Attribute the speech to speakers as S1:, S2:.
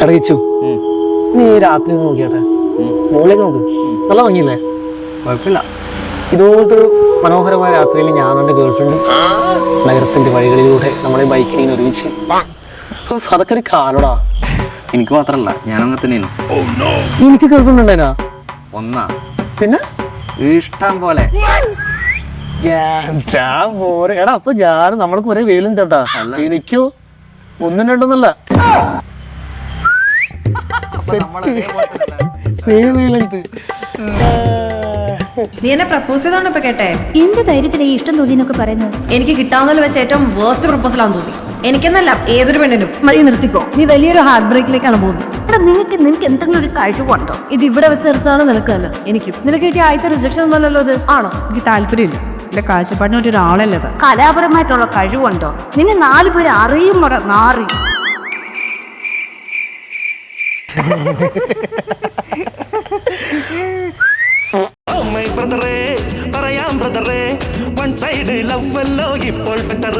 S1: ഇറങ്ങിച്ചു നീ രാത്രി നോക്കിയാട്ടെ മുകളിലേക്ക് നോക്ക്, നല്ല ഭംഗിയില്ലേ?
S2: കുഴപ്പമില്ല.
S1: ഇതുപോലത്തെ ഒരു മനോഹരമായ രാത്രിയിൽ ഞാനും എൻ്റെ ഗേൾഫ്രണ്ടും നഗരത്തിന്റെ വഴികളിലൂടെ നമ്മളെ ബൈക്കിനെ ഒരുമിച്ച്, അതൊക്കെ ഒരു കാലടാ.
S2: എനിക്ക് മാത്രല്ല, ഞാനങ്ങനെ തന്നെയാണ്.
S1: എനിക്ക് ഗേൾഫ്രണ്ട് ഉണ്ടായിനാ?
S2: ഒന്നാ
S1: പിന്നെ
S2: ഇഷ്ടം പോലെ.
S1: എടാ അപ്പൊ ഞാൻ നമ്മൾക്ക് ഒരേ വെയിലും തട്ടാ. എനിക്കോ ഒന്നും രണ്ടൊന്നല്ല,
S3: നീ എന്നെ പ്രപ്പോസ് ചെയ്തോണ്ട് ഇപ്പൊ കേട്ടെ.
S4: എന്ത് ധൈര്യത്തിലെ ഈ ഇഷ്ടം തോന്നിയെന്നൊക്കെ പറയുന്നത്?
S3: എനിക്ക് കിട്ടാവുന്നതിൽ വെച്ച് ഏറ്റവും വേസ്റ്റ് പ്രപ്പോസൽ ആണെന്ന് തോന്നി. എനിക്കെന്നല്ല, ഏതൊരു പെണ്ണിനും.
S4: മഴ നിർത്തിക്കോ, നീ വലിയൊരു ഹാർട്ട് ബ്രേക്കിലേക്കാണ് പോകുന്നത്. എടാ നിനക്ക് എന്തെങ്കിലും ഒരു കഴിവുണ്ടോ? ഇത് ഇവിടെ വെച്ച് നിർത്താണ് നിനക്കല്ല എനിക്കും. നിനക്ക് കിട്ടിയ ആദ്യത്തെ റിജക്ഷൻ ഒന്നല്ലോ ഇത്. ആണോ? എനിക്ക് താല്പര്യമില്ല. എന്റെ കാഴ്ചപ്പാടിന് ഒരാളല്ലത്. കലാപരമായിട്ടുള്ള കഴിവുണ്ടോ? നിന്നെ 4 പേര് അറിയും നാറി.
S5: പറയാം ബ്രദറേ, വൺ സൈഡ് ലവ് അല്ലോ ഇപ്പോൾ ബെറ്റർ.